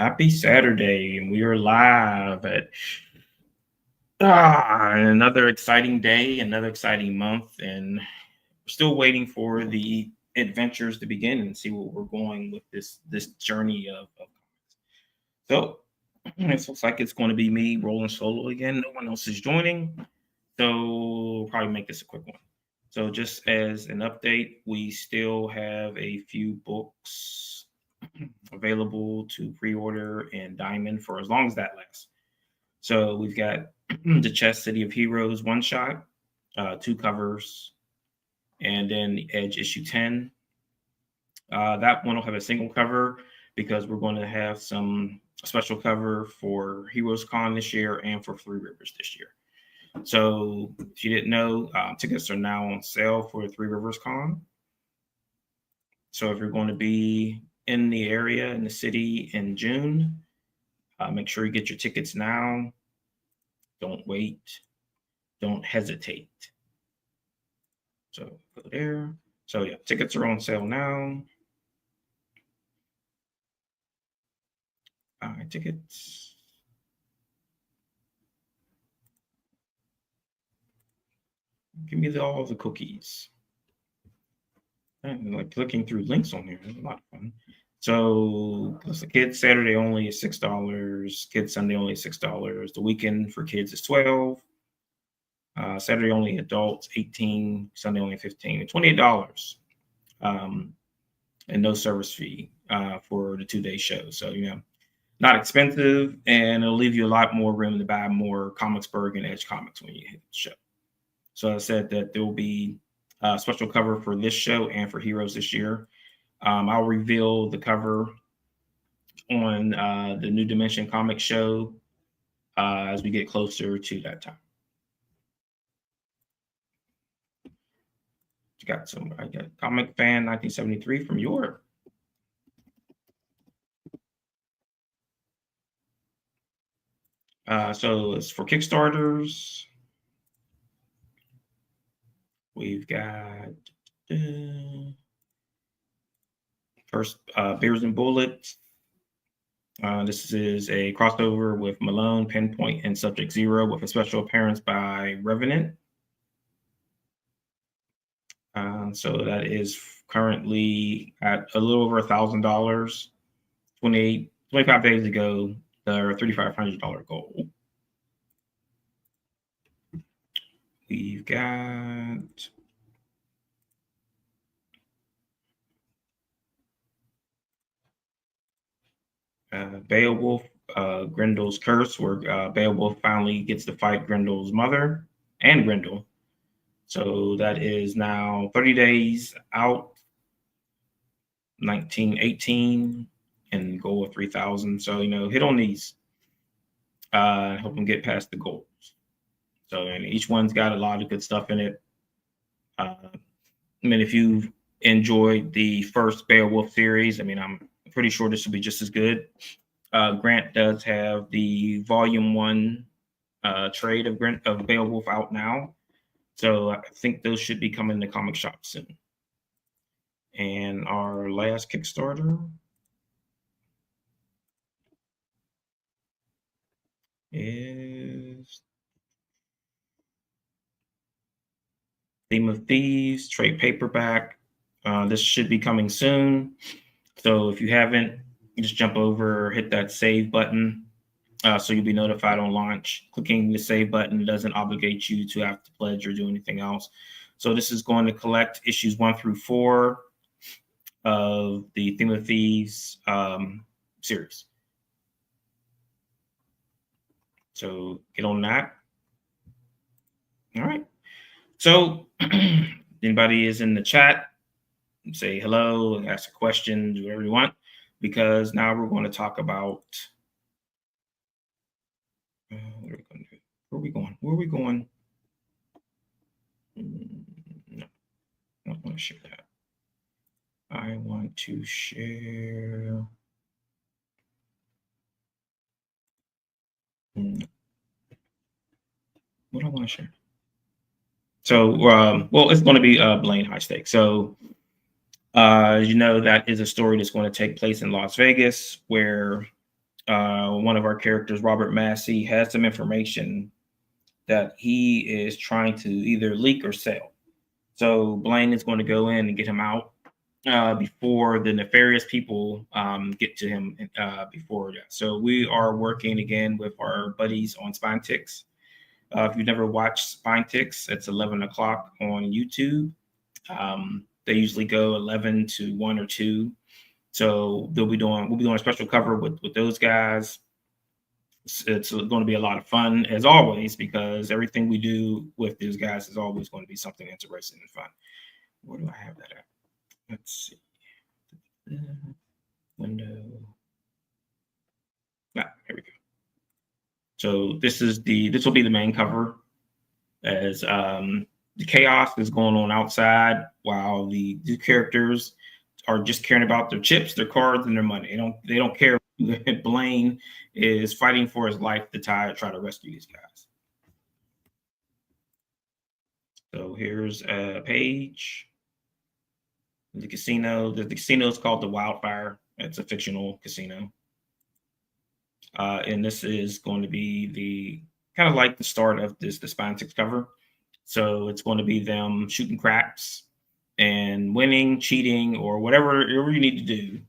Happy Saturday, and we are live at another exciting day, another exciting month, and we're still waiting for the adventures to begin and see what we're going with this journey of. So it looks like it's going to be me rolling solo again. No one else is joining, so we'll probably make this a quick one. So just as an update, we still have a few books available to pre-order in Diamond for as long as that lasts. So we've got the Chess City of Heroes one shot, two covers, and then the Edge issue 10. That one will have a single cover because we're going to have some special cover for Heroes Con this year and for Three Rivers this year. So if you didn't know, tickets are now on sale for Three Rivers Con. So if you're going to be in the area, in the city in June, make sure you get your tickets now. Don't wait. Don't hesitate. So go there. So yeah, tickets are on sale now. Tickets. Give me all the cookies. And like clicking through links on here. It's a lot of fun. So the kids Saturday only is $6. Kids Sunday only is $6. The weekend for kids is $12. Saturday only adults 18, Sunday only 15, and $28. And no service fee for the 2-day show. So not expensive, and it'll leave you a lot more room to buy more ComicsBurgh and Edge comics when you hit the show. So I said that there will be a special cover for this show and for Heroes this year. I'll reveal the cover on the New Dimension comic show as we get closer to that time. I got Comic Fan 1973 from Europe. So it's for Kickstarters. We've got first Beers and Bullets. This is a crossover with Malone, Pinpoint, and Subject Zero with a special appearance by Revenant. So that is currently at a little over $1,000. 25 days ago, their $3,500 goal. We've got Beowulf, Grendel's Curse, where Beowulf finally gets to fight Grendel's mother and Grendel. So that is now 30 days out, 1918, and goal of 3,000. So, hit on these. Help them get past the goals. So, and each one's got a lot of good stuff in it. If you've enjoyed the first Beowulf series, I'm pretty sure this will be just as good. Grant does have the volume 1 trade of Beowulf out now. So I think those should be coming to comic shops soon. And our last Kickstarter is Theme of Thieves, trade paperback. This should be coming soon. So if you haven't, just jump over, hit that save button. So you'll be notified on launch. Clicking the save button doesn't obligate you to have to pledge or do anything else. So this is going to collect issues 1 through 4 of the Theme of Thieves series. So get on that. All right. So anybody is in the chat, say hello, ask a question, do whatever you want, because now we're going to talk about where are we going? No, I don't want to share that. I want to share. What do I want to share? So, well, it's going to be Blain High Stakes. So, that is a story that's going to take place in Las Vegas, where one of our characters, Robert Massey, has some information that he is trying to either leak or sell. So Blain is going to go in and get him out before the nefarious people get to him before that. So we are working again with our buddies on Spine Ticks. If you've never watched Spine Ticks, it's 11 o'clock on YouTube. They usually go 11 to 1 or 2. So we'll be doing a special cover with those guys. It's going to be a lot of fun as always, because everything we do with these guys is always going to be something interesting and fun. Where do I have that at? Let's see. Window. Here we go. So this will be the main cover, as the chaos is going on outside while the characters are just caring about their chips, their cards, and their money. They don't care. Blain is fighting for his life to try to rescue these guys. So here's a page. The casino. The casino is called the Wildfire. It's a fictional casino. And this is going to be the kind of like the start of the Spine Ticks cover. So it's going to be them shooting craps and winning, cheating, or whatever you need to do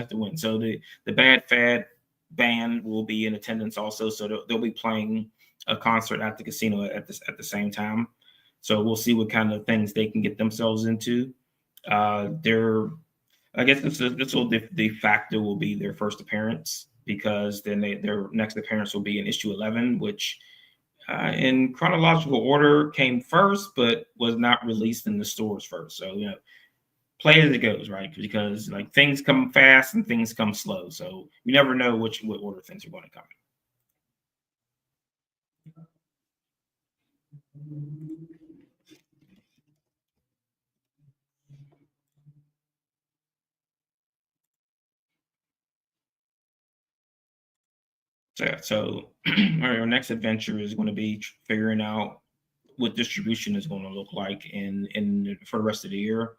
to win. So the Bad Fad band will be in attendance also. So they'll be playing a concert at the casino at the same time. So we'll see what kind of things they can get themselves into. I guess this will de facto will be their first appearance, because then their next appearance will be in issue 11, which in chronological order came first, but was not released in the stores first. So, play as it goes, right? Because like things come fast and things come slow. So you never know what order things are going to come in. So our next adventure is going to be figuring out what distribution is going to look like for the rest of the year,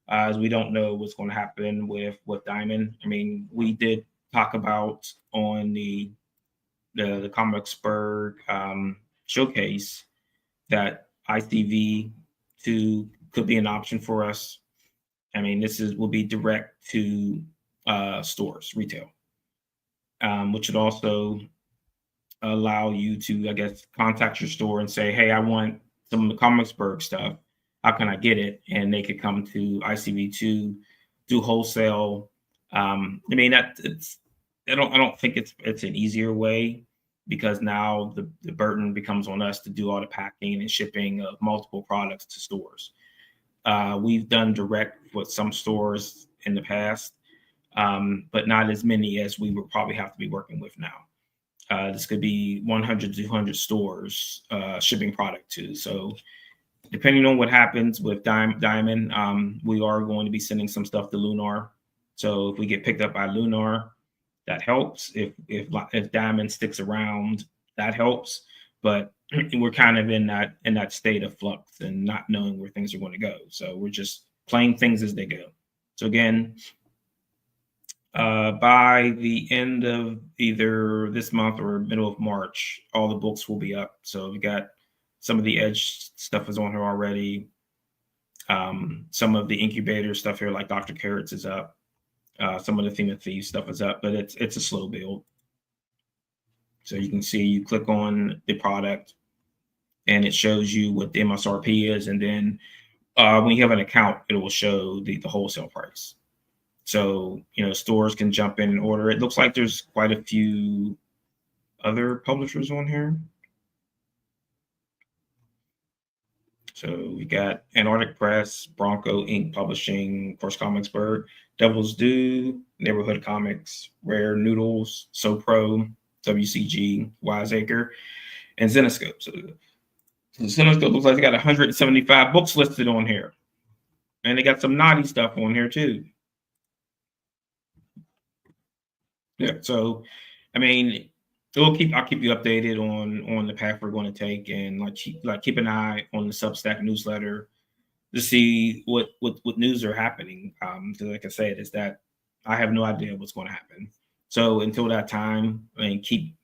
as we don't know what's going to happen with Diamond. I mean, we did talk about on the ComicsBurgh showcase that ICV2 could be an option for us. I mean, will be direct to stores, retail, which would also allow you to, I guess, contact your store and say, hey, I want some of the ComicsBurgh stuff. How can I get it? And they could come to ICV2, do wholesale. I mean, I don't think it's an easier way, because now the burden becomes on us to do all the packing and shipping of multiple products to stores. We've done direct with some stores in the past, but not as many as we would probably have to be working with now. This could be 100 to 200 stores shipping product to. So depending on what happens with Diamond, we are going to be sending some stuff to Lunar. So if we get picked up by Lunar, that helps. If Diamond sticks around, that helps. But we're kind of in that state of flux and not knowing where things are going to go. So we're just playing things as they go. So again, by the end of either this month or middle of March, all the books will be up. So we got some of the Edge stuff is on here already. Some of the incubator stuff here, like Dr. Carrots, is up. Some of the Theme of Thieves stuff is up, but it's a slow build. So you can see, you click on the product and it shows you what the MSRP is. And then when you have an account, it will show the wholesale price. So, stores can jump in and order. It looks like there's quite a few other publishers on here. So we got Antarctic Press, Bronco Inc. Publishing, of course, ComicsBurgh, Devil's Due, Neighborhood Comics, Rare Noodles, SoPro, WCG, Wiseacre, and Zenoscope. So Zenoscope looks like they got 175 books listed on here. And they got some naughty stuff on here too. Yeah, so I mean, I'll keep you updated on the path we're going to take, and keep an eye on the Substack newsletter to see what news are happening. So like I said, is that I have no idea what's going to happen. So until that time, I mean, keep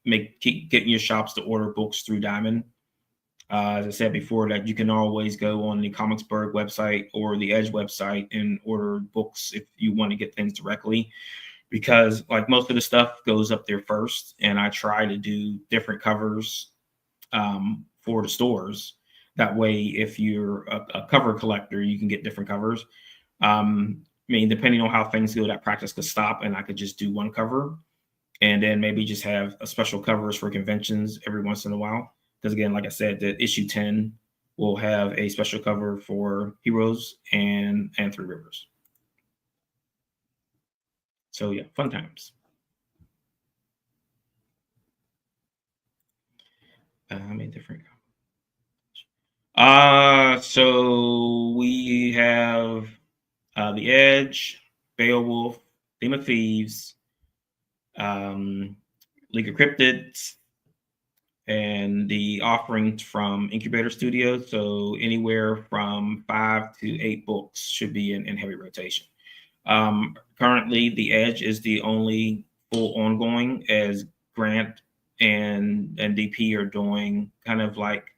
getting your shops to order books through Diamond. As I said before, that you can always go on the ComicsBurgh website or the Edge website and order books if you want to get things directly, because like most of the stuff goes up there first, and I try to do different covers for the stores. That way, if you're a cover collector, you can get different covers. I mean, depending on how things go, that practice could stop, and I could just do one cover, and then maybe just have a special covers for conventions every once in a while. Because again, like I said, the issue 10 will have a special cover for Heroes and Three Rivers. So yeah, fun times. I mean, different. So we have The Edge, Beowulf, Theme of Thieves, League of Cryptids, and the offerings from Incubator Studios. So anywhere from 5 to 8 books should be in heavy rotation. Currently, The Edge is the only full ongoing, as Grant and DP are doing kind of like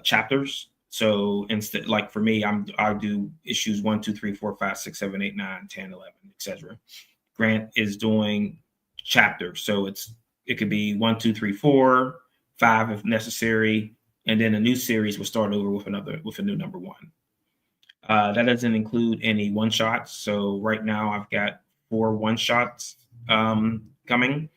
chapters. So instead, like for me, I do issues 1, 2, 3, 4, 5, 6, 7, 8, 9, 10, 11, etc. Grant is doing chapters, so it could be 1, 2, 3, 4, 5 if necessary, and then a new series will start over with a new number 1. That doesn't include any one shots. So right now I've got 4 one shots coming.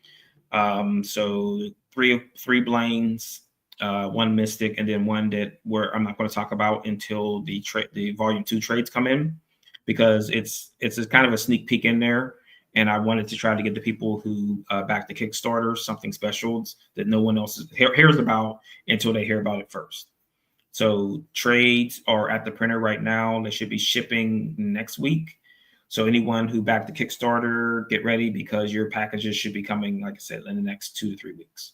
So three Blains, 1 Mystic, and then 1 that where I'm not going to talk about until the volume 2 trades come in, because it's a kind of a sneak peek in there. And I wanted to try to get the people who back the Kickstarter something special that no one else hears about until they hear about it first. So trades are at the printer right now. They should be shipping next week. So anyone who backed the Kickstarter, get ready, because your packages should be coming, like I said, in the next 2 to 3 weeks.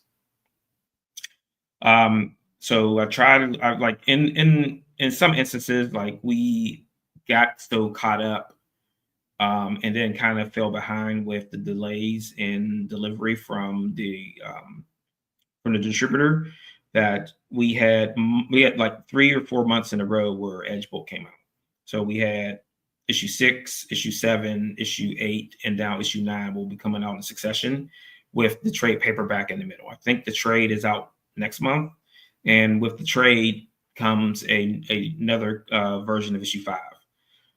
So I like in some instances, like we got so caught up and then kind of fell behind with the delays in delivery from the distributor, that we had like 3 or 4 months in a row where Edge book came out. So we had issue 6, issue 7, issue 8, and now issue 9 will be coming out in succession with the trade paperback in the middle. I think the trade is out next month, and with the trade comes another version of issue 5.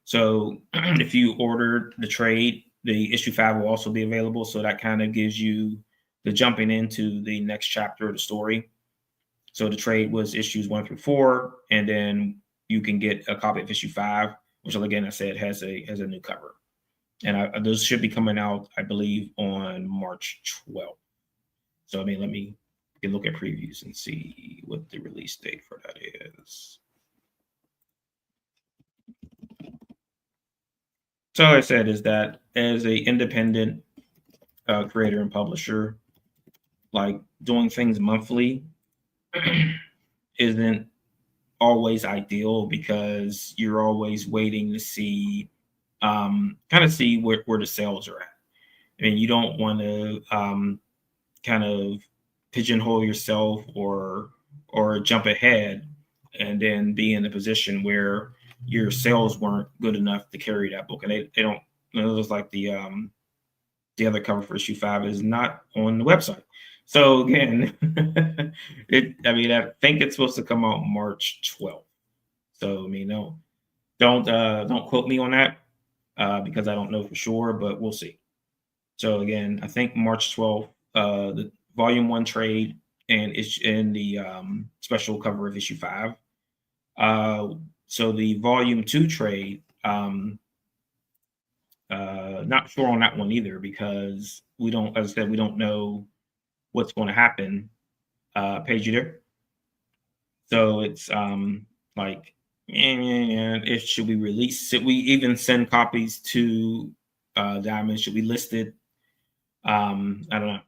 So if you ordered the trade, the issue 5 will also be available. So that kind of gives you the jumping into the next chapter of the story. So the trade was issues 1 through 4, and then you can get a copy of issue 5, which again, I said, has a new cover. And those should be coming out, I believe, on March 12th. So I mean, let me look at previews and see what the release date for that is. So I said is that as a independent creator and publisher, like doing things monthly isn't always ideal, because you're always waiting to see kind of see where the sales are at. I mean, you don't want to kind of pigeonhole yourself or jump ahead and then be in a position where your sales weren't good enough to carry that book. And they don't, you know, it was like the other cover for issue 5 is not on the website. So again, I think it's supposed to come out March 12th. So I mean, don't quote me on that because I don't know for sure, but we'll see. So again, I think March 12th, the volume 1 trade and it's in the special cover of issue 5. So the volume 2 trade, not sure on that one either, because we don't, as I said, we don't know what's going to happen. Paige, you there? So it's like, if should we release it? We even send copies to Diamond. Should we list it? I don't know.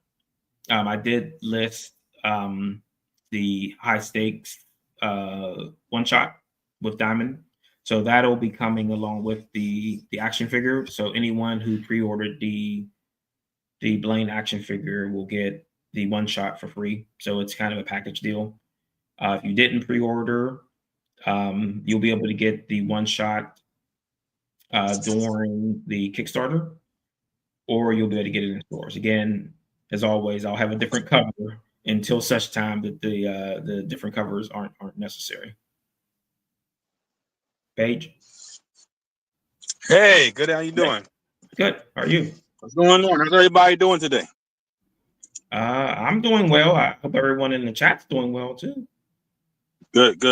I did list the high stakes one shot with Diamond. So that'll be coming along with the action figure. So anyone who pre-ordered the the Blain action figure will get the one shot for free. So it's kind of a package deal. If you didn't pre-order, you'll be able to get the one shot during the Kickstarter, or you'll be able to get it in stores. Again, as always, I'll have a different cover until such time that the different covers aren't necessary. Paige? Hey, good. How you doing? Good. How are you? What's going on? How's everybody doing today? I'm doing well. I hope everyone in the chat's doing well too. Good.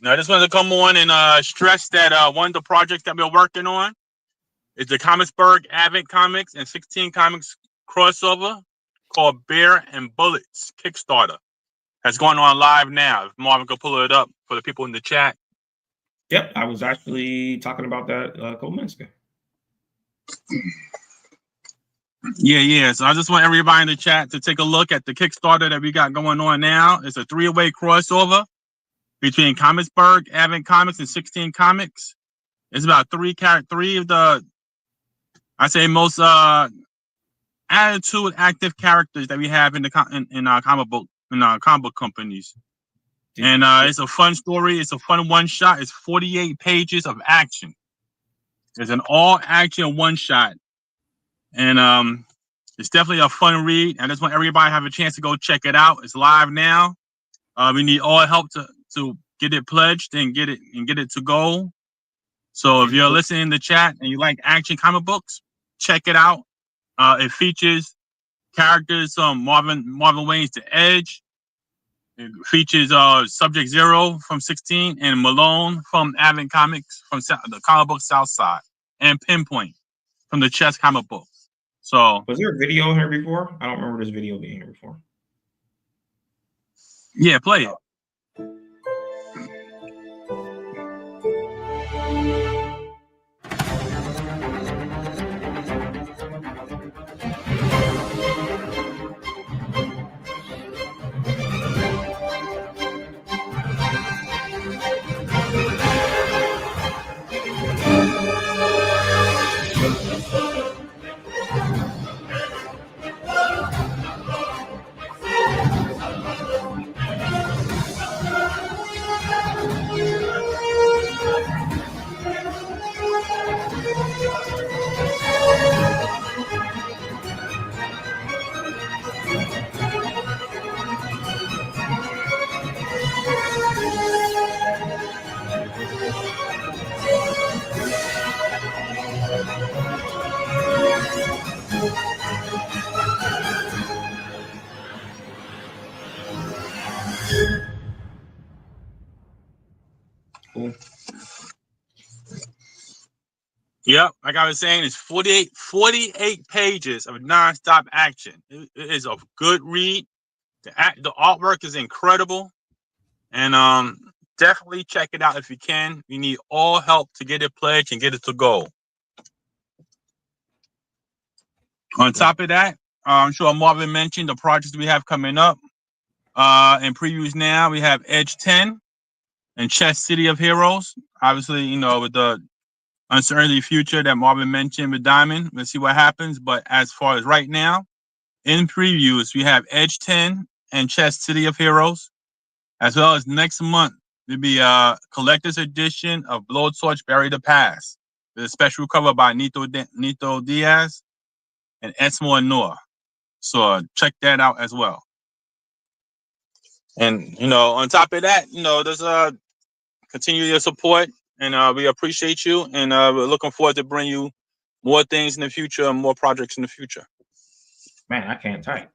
Now, I just wanted to come on and stress that one of the projects that we're working on is the ComicsBurgh Advent Comics and 16 Comics crossover called Bear and Bullets Kickstarter. That's going on live now. If Marvin could pull it up for the people in the chat. Yep, I was actually talking about that a couple minutes ago. Yeah. So I just want everybody in the chat to take a look at the Kickstarter that we got going on now. It's a 3-way crossover between ComicsBurgh, Advent Comics, and 16 Comics. It's about three of the, I say, most attitude active characters that we have in our comic book companies. And it's a fun story. It's a fun one shot. It's 48 pages of action. It's an all action one shot. And it's definitely a fun read. I just want everybody to have a chance to go check it out. It's live now. We need all help to get it pledged and get it to go. So if you're listening in the chat and you like action comic books, check it out. It features characters from Marvin Wayne's The Edge. It features Subject Zero from 16 and Malone from Advent Comics from the comic book South Side, and Pinpoint from the Chess comic book. So was there a video here before? I don't remember this video being here before. Yeah, play it. Cool. Yep, like I was saying, it's 48 pages of nonstop action. It is a good read. The artwork is incredible, and definitely check it out if you can. We need all help to get it pledged and get it to go. On top of that, I'm sure Marvin mentioned the projects we have coming up. In previews now, we have Edge 10 and Chess City of Heroes. Obviously, with the uncertainty future that Marvin mentioned with Diamond, we'll see what happens. But as far as right now, in previews, we have Edge 10 and Chess City of Heroes, as well as next month, there'll be a collector's edition of Blowtorch Bury the Past with a special cover by Nito Diaz and Esmo and Noah. So check that out as well. And, on top of that, there's continue your support, and we appreciate you, and we're looking forward to bring you more things in the future and more projects in the future. Man, I can't type.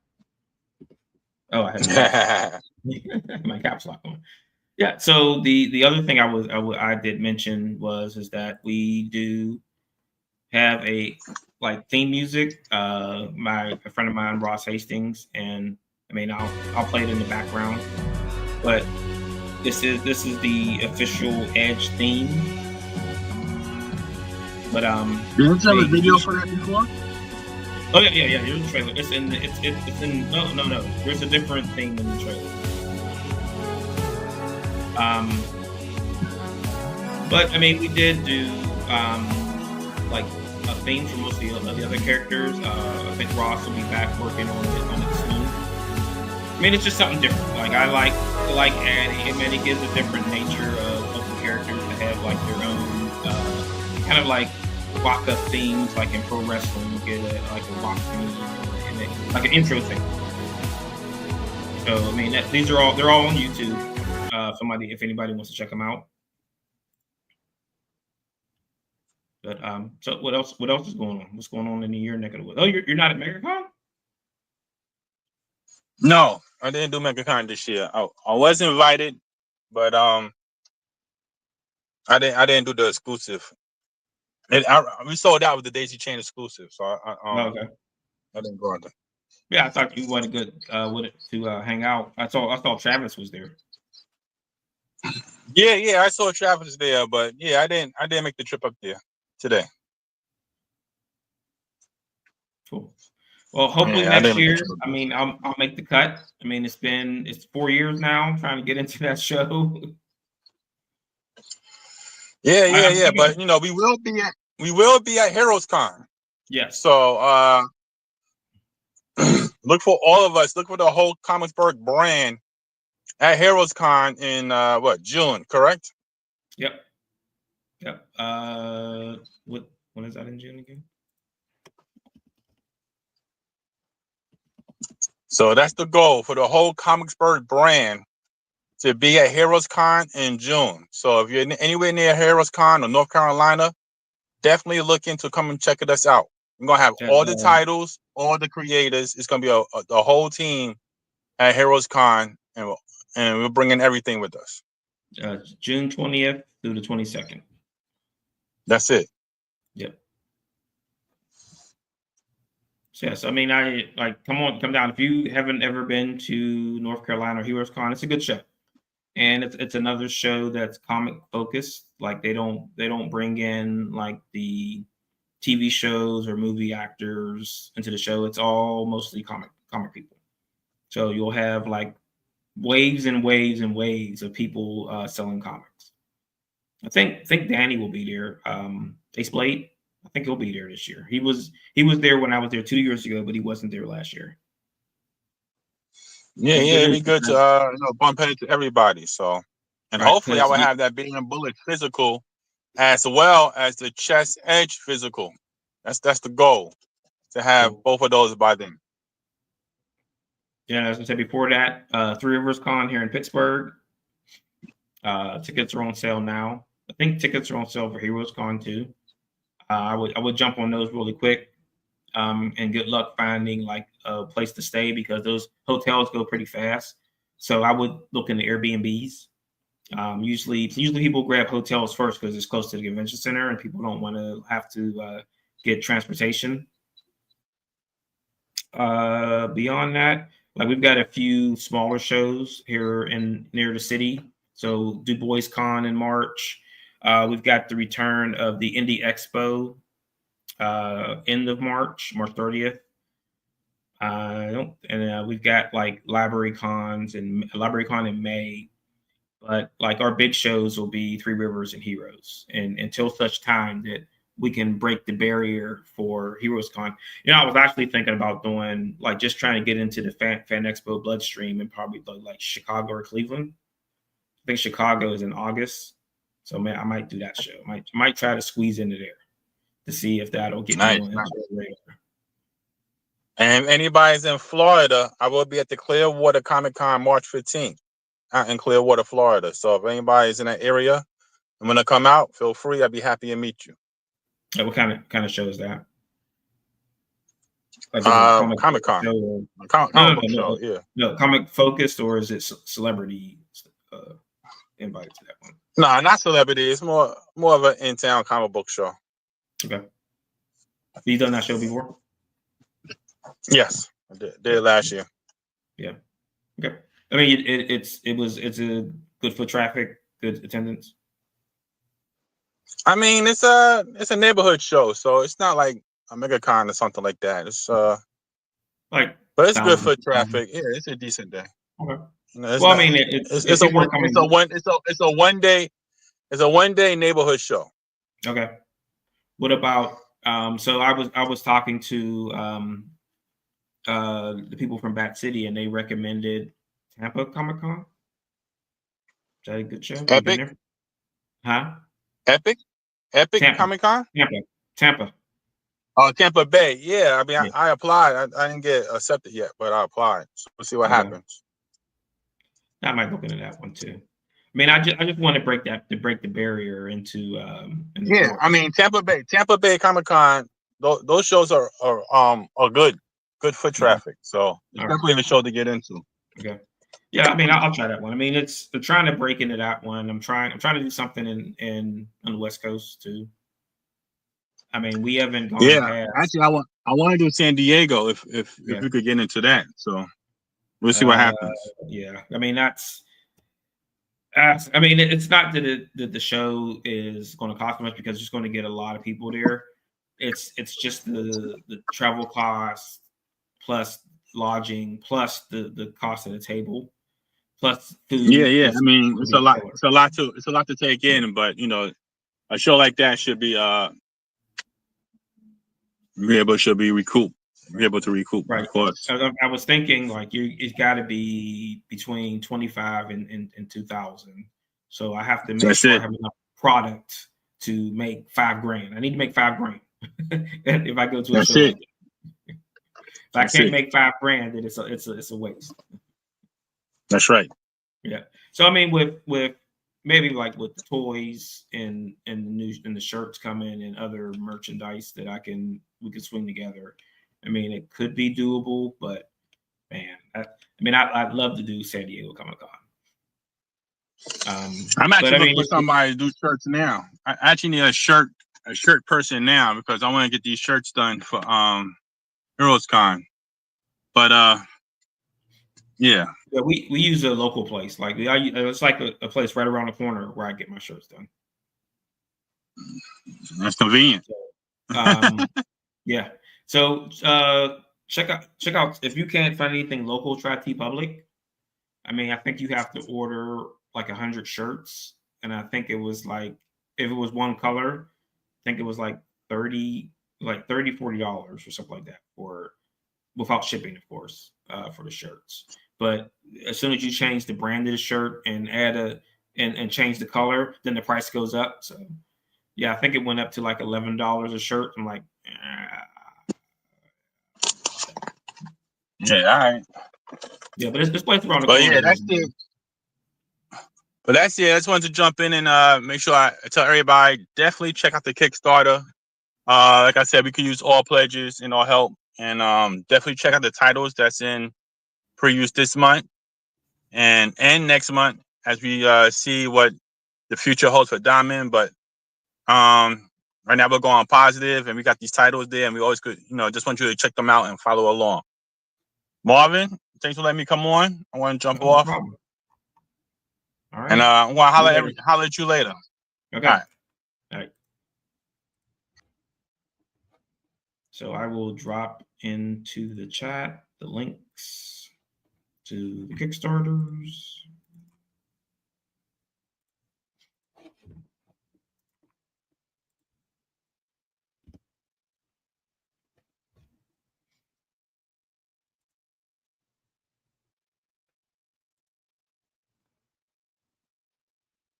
Oh, I have my caps lock on. Yeah. So the other thing I did mention is that we do have a theme music. A friend of mine, Ross Hastings, and I'll play it in the background, but this is the official Edge theme. But did you have a video for that before? Oh yeah. Here's the trailer. It's in no. There's a different theme in the trailer. But we did do theme for most of the other characters. I think Ross will be back working on it soon. I mean, it's just something different. Like I like adding. I mean, it gives a different nature of the characters to have like their own kind of like walk-up themes, like in pro wrestling, you get like a walk theme, like an intro thing. So I mean, they're all on YouTube. If anybody wants to check them out. But so what else? What else is going on? What's going on in your neck of the woods? Oh, you're not at MegaCon? No, I didn't do MegaCon this year. I was invited, but I didn't do the exclusive. We sold out with the Daisy Chain exclusive, so I didn't go on there. Yeah, I thought you wanted good with it to hang out. I saw Travis was there. Yeah, I saw Travis there, but yeah, I didn't make the trip up there today. Cool. Well, hopefully next year. I mean, I'll make the cut. I mean, it's 4 years now. I'm trying to get into that show. Yeah. But you know, we will be at Heroes Con. Yes. So look for all of us. Look for the whole ComicsBurgh brand at Heroes Con in June, correct? Yep. When is that in June again? So that's the goal for the whole ComicsBurgh brand to be at Heroes Con in June. So if you're anywhere near Heroes Con or North Carolina, definitely look into come and check us out. We're gonna have all the titles, all the creators. It's gonna be the whole team at Heroes Con, and we're bringing everything with us. June 20th through the 22nd. That's it. Yep. Yes, I mean, come down. If you haven't ever been to North Carolina or Heroes Con, it's a good show, and it's another show that's comic focused. Like they don't bring in like the TV shows or movie actors into the show. It's all mostly comic people. So you'll have like waves and waves and waves of people selling comics. I think Danny will be there. Ace Blade. I think he'll be there this year. He was there when I was there 2 years ago, but he wasn't there last year. Yeah, it'd be good to bump heads to everybody. So, and hopefully I will have that Beating and Bullet physical as well as the Chest Edge physical. That's the goal, to have both of those by then. Yeah, as I said before that, Three Rivers Con here in Pittsburgh. Tickets are on sale now. I think tickets are on sale for Heroes Con too. I would jump on those really quick, and good luck finding like a place to stay because those hotels go pretty fast. So I would look into Airbnbs. Usually people grab hotels first because it's close to the convention center and people don't want to have to get transportation. Beyond that, like we've got a few smaller shows here near the city. So Du Bois Con in March. We've got the return of the Indie Expo end of March 30th. And we've got like Library Con in May. But like our big shows will be Three Rivers and Heroes. And until such time that we can break the barrier for Heroes Con. You know, I was actually thinking about doing like just trying to get into the Fan Expo bloodstream and probably like Chicago or Cleveland. I think Chicago is in August. So man, I might do that show. I might try to squeeze into there to see if that'll get me on the radar. And if anybody's in Florida, I will be at the Clearwater Comic Con March 15th out in Clearwater, Florida. So if anybody's in that area and want to come out, feel free. I'd be happy to meet you. What kind of show is that? Like Comic Con. No, yeah. No, comic focused, or is it celebrity invited to that one? No, not celebrity. It's more of an in-town comic book show. Okay. Have you done that show before? Yes, I did last year. Yeah. Okay. I mean, it's a good foot traffic, good attendance. I mean, it's a neighborhood show, so it's not like a MegaCon or something like that. It's but it's good foot traffic. Yeah, it's a decent day. Okay. You know, it's a one day neighborhood show. Okay. What about So I was talking to the people from Bat City, and they recommended Tampa Comic Con. Is that a good show? You been Epic, there? Huh? Epic Tampa, Comic Con. Tampa. Oh, Tampa Bay. Yeah, I mean, Yeah. I applied. I didn't get accepted yet, but I applied. So we'll see what Okay. happens. I might look into that one too. I mean, I just want to break the barrier into Yeah, Florida. I mean, Tampa Bay Comic Con. Those shows are good foot Mhm. traffic. So it's All right. definitely a show to get into. Okay. Yeah, I mean, I'll try that one. I mean, they're trying to break into that one. I'm trying to do something in on the West Coast too. I mean, we haven't gone Yeah, past. actually, I want to do San Diego if Yeah. we could get into that. So we'll see what Uh, happens. yeah. I mean, I mean, it's not that the show is going to cost much because it's just going to get a lot of people there. It's just the travel costs plus lodging plus the cost of the table plus Yeah, food yeah. I is mean, going to be a killer. it's a lot to take in, but you know, a show like that should be be able to recoup, Right. of course. I was thinking like it's got to be between 25 and 2,000. So I have to make That's sure I it. have enough product to make $5,000. I need to make $5,000 if I go to a That's show it. like that. If I That's can't it. make $5,000, then it's a waste. That's right. Yeah. So I mean, with maybe like with the toys and the shirts coming and other merchandise that we could swing together. I mean, it could be doable, but man, I'd love to do San Diego Comic Con. I'm But actually I looking mean, for somebody to do shirts now. I actually need a shirt person now because I want to get these shirts done for Heroes Con. But yeah. yeah, we use a local place. Like it's like a place right around the corner where I get my shirts done. That's convenient. So, yeah. So check out if you can't find anything local, try T Public. I mean, I think you have to order like 100 shirts, and I think it was like if it was one color, I think it was like 30, like $40 or something like that for without shipping, of course, for the shirts. But as soon as you change the brand of the shirt and and change the color, then the price goes up. So yeah, I think it went up to like $11 a shirt. I'm like, Yeah, all right. yeah, but it's this place around the But corner. yeah, that's it. But that's it. I just wanted to jump in and make sure I tell everybody definitely check out the Kickstarter. Like I said, we can use all pledges and all help, and definitely check out the titles that's in pre-use this month and next month as we see what the future holds for Diamond. But right now we're going positive, and we got these titles there, and we always could, just want you to check them out and follow along. Marvin, thanks for letting me come on. I want to jump No off. problem. All right. And I'm going to holler at you later. Okay. All right. So I will drop into the chat the links to the Kickstarters.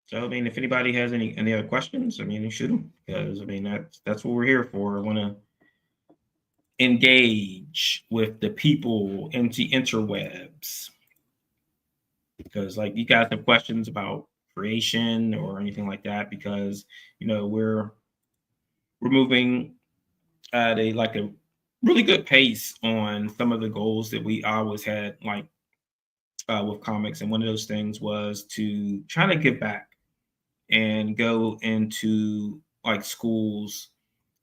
So I mean, if anybody has any other questions, I mean, shoot them because I mean that's what we're here for. I want to engage with the people into interwebs because like you guys have questions about creation or anything like that because we're moving at a really good pace on some of the goals that we always had like with comics, and one of those things was to try to give back and go into like schools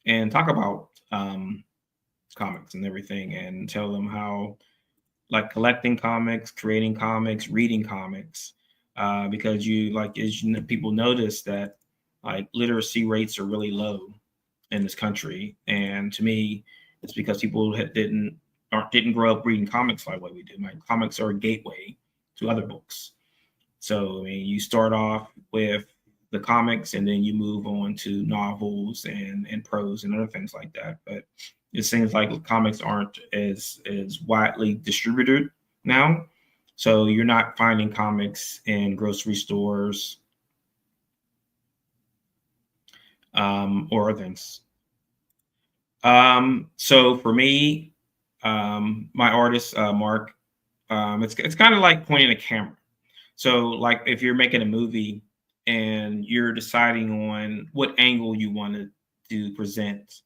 and talk about comics and everything and tell them how like collecting comics, creating comics, reading comics, because people notice that like literacy rates are really low in this country, and to me, it's because people didn't grow up reading comics like what we do. My comics are a gateway to other books. So I mean, you start off with the comics, and then you move on to novels and prose and other things like that. But it seems like comics aren't as widely distributed now. So you're not finding comics in grocery stores or things. So for me, my artist, Mark, it's kind of like pointing a camera. So like if you're making a movie and you're deciding on what angle you want to present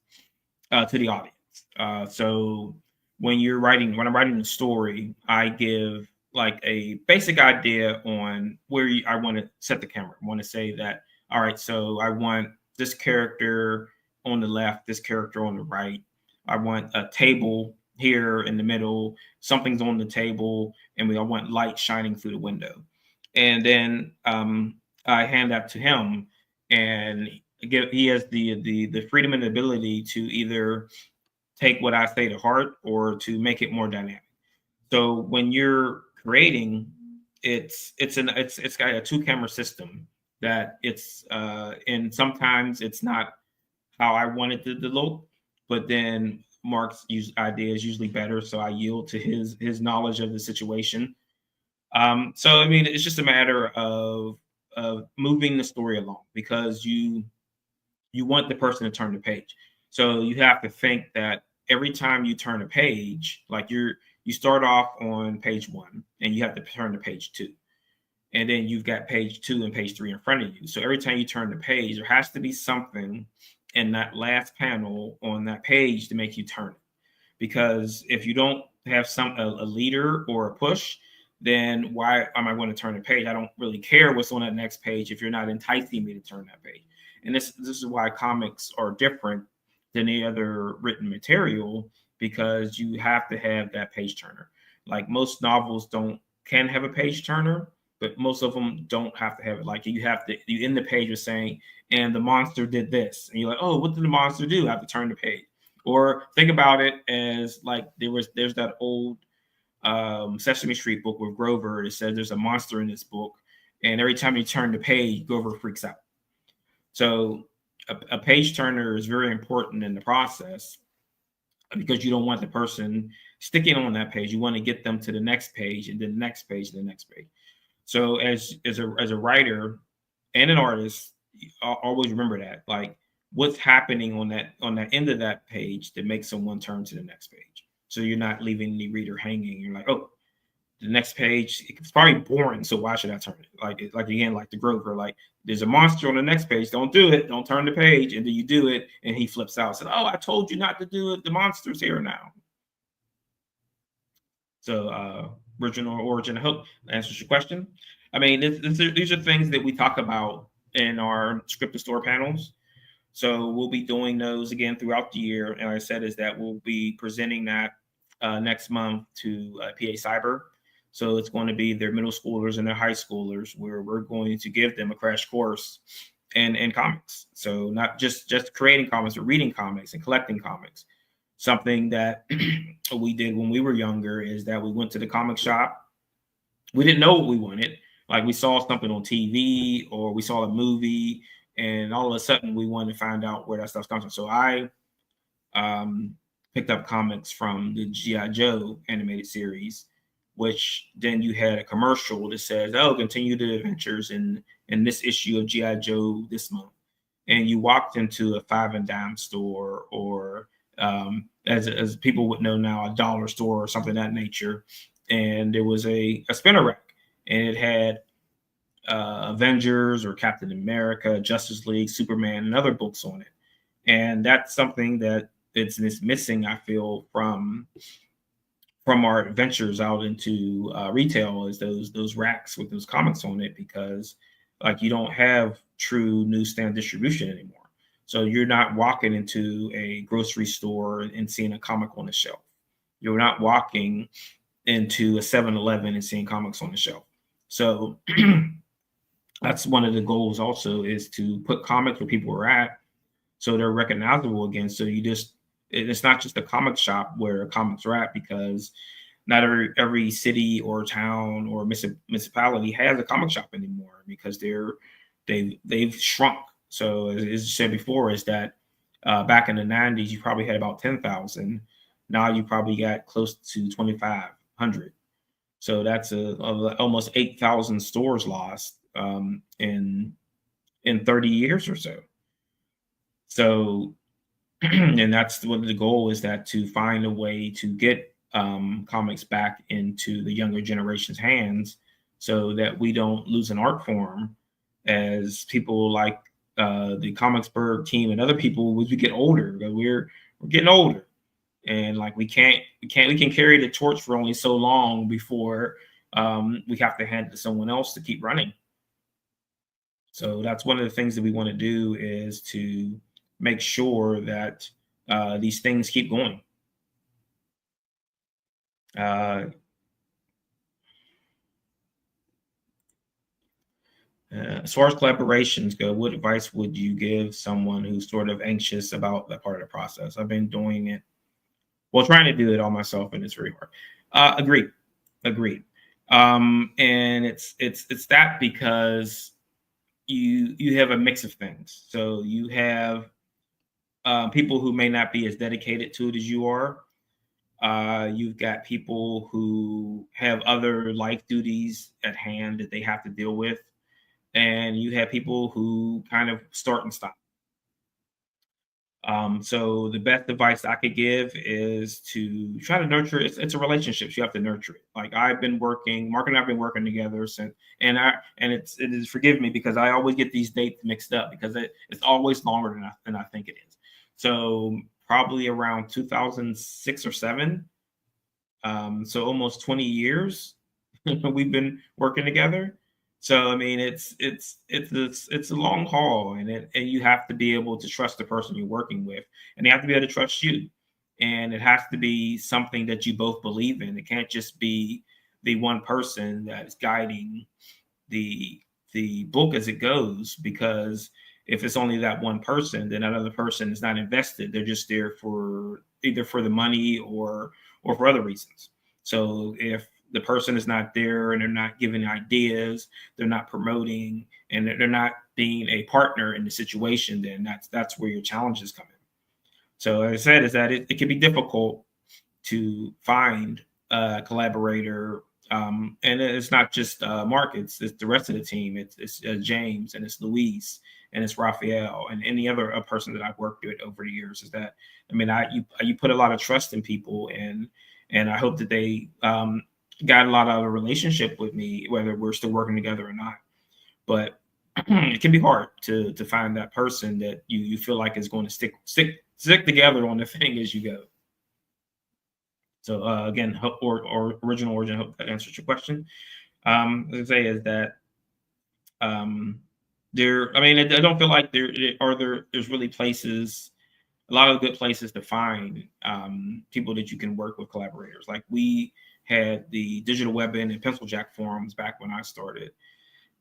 to the audience. So when I'm writing the story, I give like a basic idea on where I want to set the camera. I want to say that, all right, so I want this character on the left, this character on the right. I want a table here in the middle. Something's on the table, and I want light shining through the window. And then I hand that to him, and he has the freedom and ability to either take what I say to heart or to make it more dynamic. So when you're creating, it's got a two camera system that and sometimes it's not how I wanted it to look, but then Mark's idea is usually better, so I yield to his knowledge of the situation. So I mean, it's just a matter of moving the story along because you want the person to turn the page. So you have to think that every time you turn a page, like you start off on page one and you have to turn to page two. And then you've got page two and page three in front of you. So every time you turn the page, there has to be something in that last panel on that page to make you turn it. Because if you don't have a leader or a push, then why am I going to turn the page? I don't really care what's on that next page if you're not enticing me to turn that page. And this is why comics are different than any other written material, because you have to have that page turner. Like most novels can have a page turner, but most of them don't have to have it. Like you end the page with saying, and the monster did this. And you're like, oh, what did the monster do? I have to turn the page. Or think about it as like there's that old Sesame Street book with Grover. It says there's a monster in this book, and every time you turn the page, Grover freaks out. So a page turner is very important in the process because you don't want the person sticking on that page. You want to get them to the next page and then the next page and the next page. So as a writer and an artist, always remember that, like what's happening on that end of that page that makes someone turn to the next page. So you're not leaving the reader hanging. You're like, oh, the next page, it's probably boring, so why should I turn it? Like again, like the Grover, like there's a monster on the next page. Don't do it. Don't turn the page. And then you do it, and he flips out. Said, "Oh, I told you not to do it. The monster's here now." So, original origin. I hope that answers your question. I mean, these are things that we talk about in our script to store panels. So we'll be doing those again throughout the year. And like I said, is that we'll be presenting that next month to PA Cyber. So it's going to be their middle schoolers and their high schoolers, where we're going to give them a crash course in comics. So not just creating comics, but reading comics and collecting comics. Something that we did when we were younger is that we went to the comic shop. We didn't know what we wanted. Like we saw something on TV or we saw a movie, and all of a sudden we wanted to find out where that stuff comes from. So I picked up comics from the G.I. Joe animated series, which then you had a commercial that says, "Oh, continue the adventures in this issue of G.I. Joe this month." And you walked into a five and dime store, or as people would know now, a dollar store or something of that nature, and there was a spinner rack, and it had Avengers or Captain America, Justice League, Superman, and other books on it. And that's something that it's missing, I feel, from our adventures out into retail, is those racks with those comics on it, because like you don't have true newsstand distribution anymore. So you're not walking into a grocery store and seeing a comic on the shelf. You're not walking into a 7-Eleven and seeing comics on the shelf. So that's one of the goals also, is to put comics where people are at so they're recognizable again. So it's not just a comic shop where comics are at, because not every city or town or municipality has a comic shop anymore, because they're they've shrunk. So as you said before, is that back in the 90s, you probably had about 10,000. Now you probably got close to 2,500. So that's almost 8,000 stores lost in 30 years or so. So, and that's what the goal is, that to find a way to get comics back into the younger generation's hands, so that we don't lose an art form as people like the ComicsBurgh team and other people as we get older. We're getting older, and like we can carry the torch for only so long before we have to hand it to someone else to keep running. So that's one of the things that we want to do, is to make sure that these things keep going. As far as collaborations go, what advice would you give someone who's sort of anxious about that part of the process? I've been doing it, well, trying to do it all myself, and it's very hard. Agreed. And it's that, because you have a mix of things. So you have people who may not be as dedicated to it as you are. You've got people who have other life duties at hand that they have to deal with. And you have people who kind of start and stop. So the best advice I could give is to try to nurture it. It's a relationship. So you have to nurture it. Like Mark and I've been working together since, and it is, forgive me, because I always get these dates mixed up, because it's always longer than I think it is. So probably around 2006 or 7. So almost 20 years we've been working together. So I mean, it's a long haul, and you have to be able to trust the person you're working with, and they have to be able to trust you. And it has to be something that you both believe in. It can't just be the one person that is guiding the book as it goes, because if it's only that one person, then that other person is not invested. They're just there for either for the money or for other reasons. So if the person is not there and they're not giving ideas, they're not promoting, and they're not being a partner in the situation, then that's where your challenges come in. So as I said, is that it can be difficult to find a collaborator. And it's not just Mark, it's the rest of the team. It's James, and it's Luis, and it's Raphael, and any other person that I've worked with over the years. Is that, I mean, you put a lot of trust in people, and I hope that they got a lot out of a relationship with me, whether we're still working together or not. But it can be hard to find that person that you feel like is going to stick together on the thing as you go. So again, or original origin, I hope that answers your question. As I say, is that I mean, I don't feel like there's really places, a lot of good places to find people that you can work with, collaborators. Like we had the Digital Weapon and Pencil Jack forums back when I started.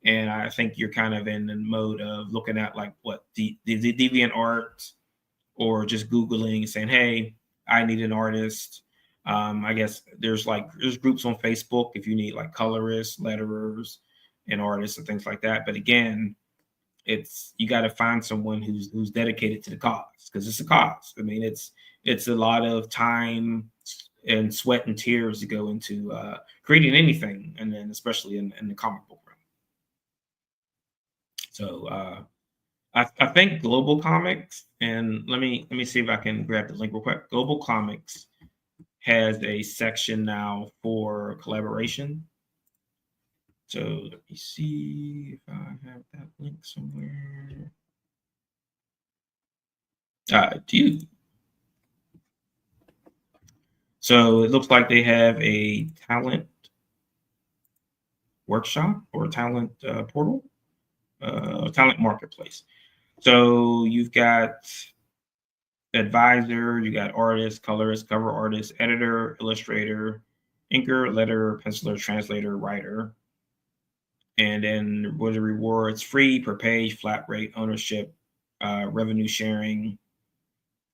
And I think you're kind of in the mode of looking at like what the Deviant Art, or just Googling and saying, hey, I need an artist. I guess there's groups on Facebook if you need like colorists, letterers, and artists and things like that. But again, you got to find someone who's dedicated to the cause, because it's a cause. I mean, it's a lot of time and sweat and tears to go into creating anything, and then especially in the comic book realm. So I think Global Comics, and let me see if I can grab the link real quick. Global Comics has a section now for collaboration. So let me see if I have that link somewhere. I do. So it looks like they have a talent workshop or talent portal, talent marketplace. So you've got advisor, you got artist, colorist, cover artist, editor, illustrator, inker, letterer, penciler, translator, writer. And then what are the rewards? Free per page, flat rate, ownership, revenue sharing,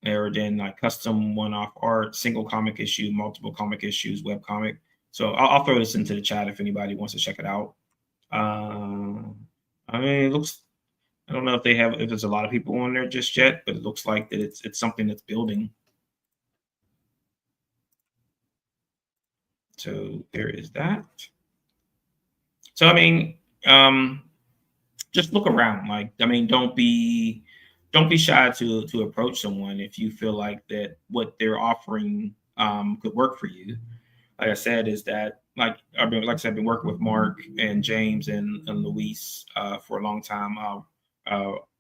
or then like custom one-off art, single comic issue, multiple comic issues, web comic. So I'll throw this into the chat if anybody wants to check it out. I mean, it looks I don't know if there's a lot of people on there just yet, but it looks like that it's something that's building. So there is that. So I mean, just look around. Like, I mean, don't be shy to approach someone if you feel like that what they're offering could work for you. Like I said, is that like I said, I've been working with Mark and James and Luis for a long time.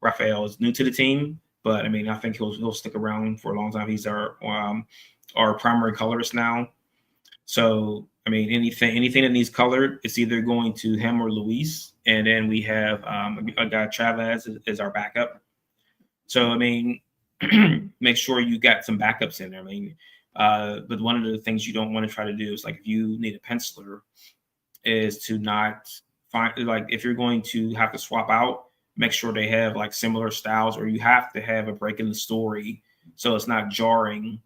Raphael is new to the team, but I mean, I think he'll stick around for a long time. He's our primary colorist now. So I mean, anything that needs colored, it's either going to him or Luis, and then we have a guy Chavez is our backup. So I mean, make sure you got some backups in there. I mean, but one of the things you don't want to try to do is like if you need a penciler, is to not find like if you're going to have to swap out, make sure they have like similar styles, or you have to have a break in the story so it's not jarring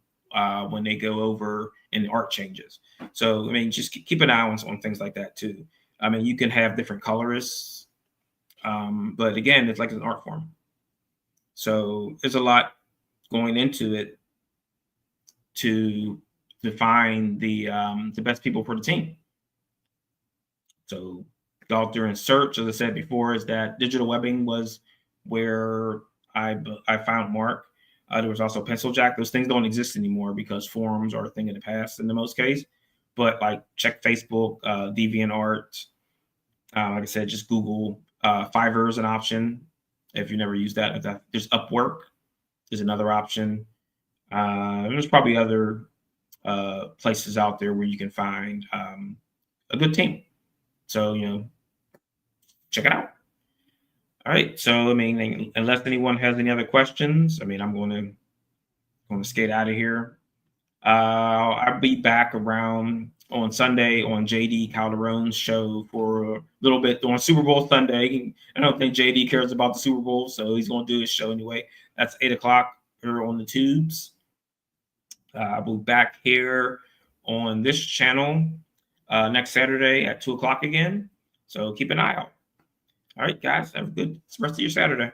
when they go over and the art changes. So I mean, just keep an eye on things like that too. I mean, you can have different colorists, but again, it's like an art form. So there's a lot going into it to find the best people for the team. So go out there and search. As I said before, is that digital webbing was where I found Mark. There was also Pencil Jack. Those things don't exist anymore because forums are a thing of the past in the most case. But like check Facebook, DeviantArt. Like I said, just Google Fiverr is an option if you never used that. There's Upwork is another option. There's probably other places out there where you can find a good team. So, check it out. All right. So, I mean, unless anyone has any other questions, I mean, I'm going to skate out of here. I'll be back around on Sunday on JD Calderon's show for a little bit on Super Bowl Sunday. I don't think JD cares about the Super Bowl, so he's going to do his show anyway. That's 8:00 here on the tubes. I'll be back here on this channel next Saturday at 2:00 again. So keep an eye out. All right, guys, have a good rest of your Saturday.